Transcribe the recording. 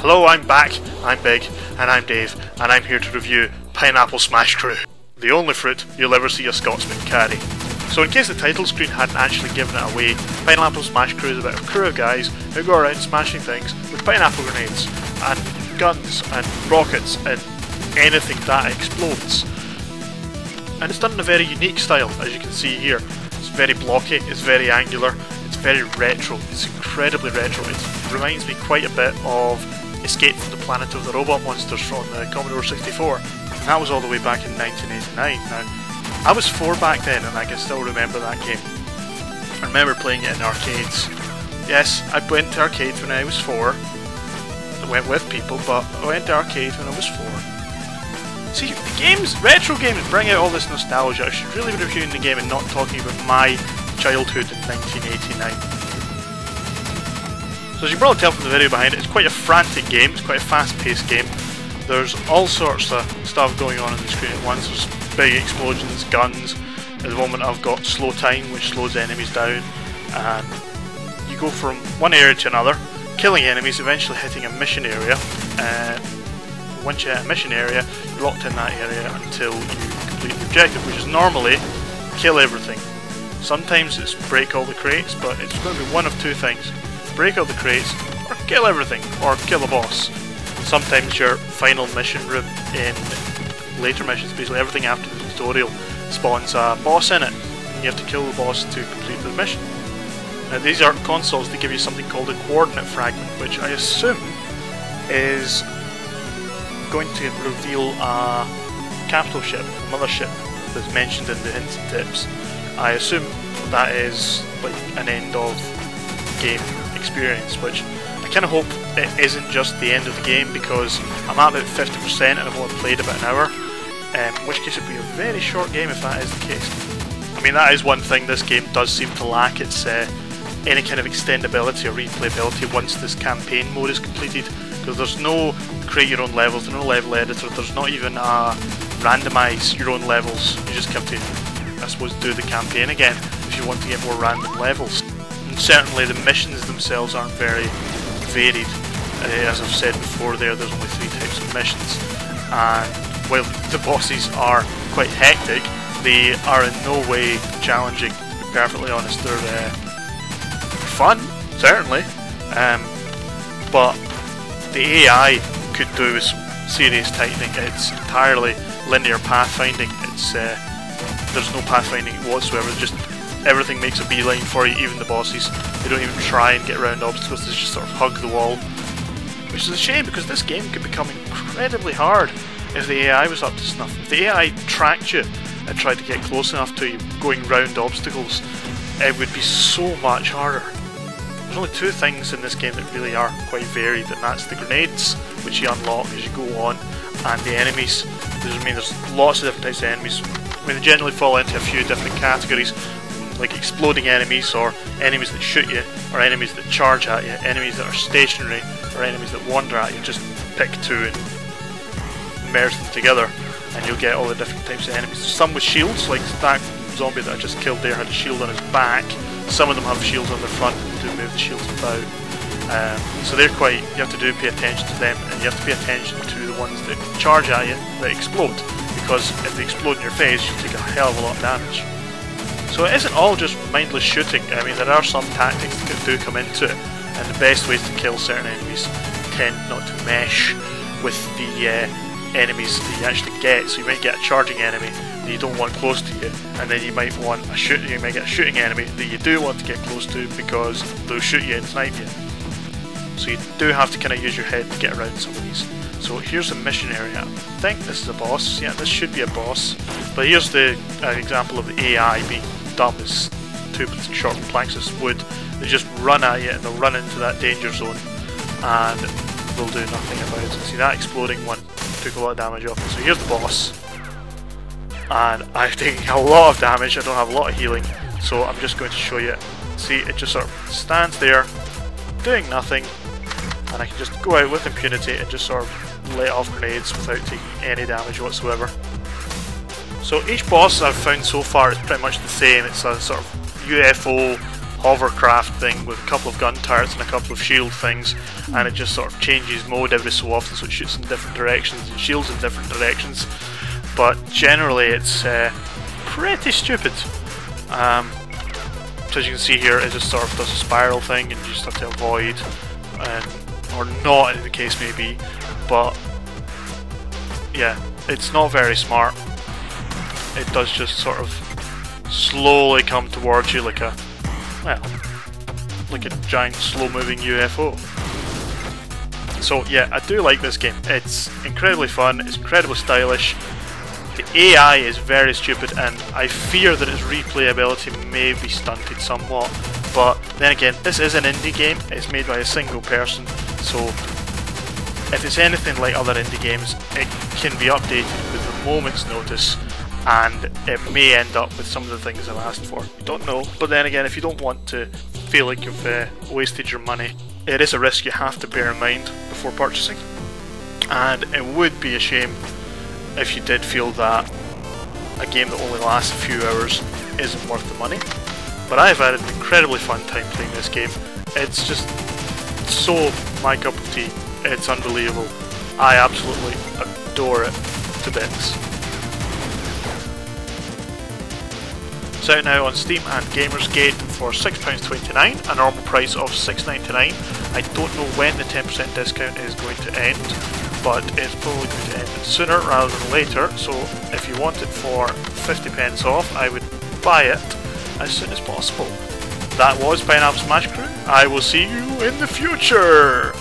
Hello, I'm back, I'm Big, and I'm Dave, and I'm here to review Pineapple Smash Crew, the only fruit you'll ever see a Scotsman carry. So in case the title screen hadn't actually given it away, Pineapple Smash Crew is about a crew of guys who go around smashing things with pineapple grenades, and guns, and rockets, and anything that explodes. And it's done in a very unique style, as you can see here. It's very blocky, it's very angular, it's very retro, it's incredibly retro. It reminds me quite a bit of Escape from the Planet of the Robot Monsters from the Commodore 64. And that was all the way back in 1989. Now, I was 4 back then and I can still remember that game. I remember playing it in arcades. Yes, I went to arcades when I was 4. I went with people, but I went to arcades when I was 4. See, the games, retro games, bring out all this nostalgia. I should really be reviewing the game and not talking about my childhood in 1989. So as you can probably tell from the video behind it, it's quite a frantic game, it's quite a fast-paced game. There's all sorts of stuff going on the screen at once. There's big explosions, guns. At the moment I've got slow time, which slows enemies down. And you go from one area to another, killing enemies, eventually hitting a mission area. Once you hit a mission area, you're locked in that area until you complete the objective, which is normally kill everything. Sometimes it's break all the crates, but it's going to be one of two things. Break all the crates, or kill everything, or kill a boss. Sometimes your final mission room in later missions, basically everything after the tutorial, spawns a boss in it, and you have to kill the boss to complete the mission. Now these are consoles that give you something called a coordinate fragment, which I assume is going to reveal a capital ship, a mothership that's mentioned in the hints and tips. I assume that is like an end of game experience, which I kind of hope it isn't just the end of the game, because I'm at about 50% and I've only played about an hour, in which case it would be a very short game if that is the case. I mean, that is one thing this game does seem to lack. It's any kind of extendability or replayability once this campaign mode is completed, because there's no create your own levels, there's no level editor, there's not even a randomise your own levels. You just have to, I suppose, do the campaign again if you want to get more random levels. And certainly the missions themselves aren't very varied. As I've said before there's only 3 types of missions, and while the bosses are quite hectic, they are in no way challenging, to be perfectly honest. They're fun, certainly, but the AI could do with some serious tightening. It's entirely linear pathfinding. It's there's no pathfinding whatsoever. Just everything makes a beeline for you, even the bosses. They don't even try and get around obstacles, they just sort of hug the wall. Which is a shame, because this game could become incredibly hard if the AI was up to snuff. If the AI tracked you and tried to get close enough to you, going round obstacles, it would be so much harder. There's only 2 things in this game that really are quite varied, and that's the grenades, which you unlock as you go on, and the enemies. There's lots of different types of enemies. I mean, they generally fall into a few different categories, like exploding enemies, or enemies that shoot you, or enemies that charge at you, enemies that are stationary, or enemies that wander at you. Just pick 2 and merge them together and you'll get all the different types of enemies. Some with shields, like that zombie that I just killed there had a shield on his back. Some of them have shields on their front and do move the shields about. So they're quite, you have to pay attention to them, and you have to pay attention to the ones that charge at you, that explode, because if they explode in your face you take a hell of a lot of damage. So it isn't all just mindless shooting. I mean, there are some tactics that do come into it, and the best ways to kill certain enemies tend not to mesh with the enemies that you actually get. So you might get a charging enemy that you don't want close to you, and then you might want you might get a shooting enemy that you do want to get close to, because they'll shoot you and snipe you. So you do have to kind of use your head to get around some of these. So here's a mission area. I think this is a boss. Yeah, this should be a boss. But here's the example of the AI being dumb as 2 short planks of wood. They just run at you and they'll run into that danger zone and they'll do nothing about it. See, that exploding one took a lot of damage off me. So here's the boss, and I've taken a lot of damage. I don't have a lot of healing, so I'm just going to show you. See, it just sort of stands there doing nothing, and I can just go out with impunity and just sort of let off grenades without taking any damage whatsoever. So each boss I've found so far is pretty much the same. It's a sort of UFO hovercraft thing with a couple of gun turrets and a couple of shield things, and it just sort of changes mode every so often, so it shoots in different directions and shields in different directions. But generally it's pretty stupid. So as you can see here, it just sort of does a spiral thing and you just have to avoid, or not as the case may be, but yeah, it's not very smart. It does just sort of slowly come towards you like a, well, like a giant slow moving UFO. So yeah, I do like this game. It's incredibly fun, it's incredibly stylish. The AI is very stupid, and I fear that its replayability may be stunted somewhat, but then again, this is an indie game, it's made by a single person, so if it's anything like other indie games, it can be updated with a moment's notice, and it may end up with some of the things I've asked for. You don't know, but then again, if you don't want to feel like you've wasted your money, it is a risk you have to bear in mind before purchasing, and it would be a shame if you did feel that a game that only lasts a few hours isn't worth the money. But I've had an incredibly fun time playing this game. It's just so my cup of tea. It's unbelievable. I absolutely adore it to bits. It's out now on Steam and Gamersgate for £6.29, a normal price of £6.99. I don't know when the 10% discount is going to end, but it's probably going to end sooner rather than later, so if you want it for 50p off, I would buy it as soon as possible. That was Pineapple Smash Crew. I will see you in the future!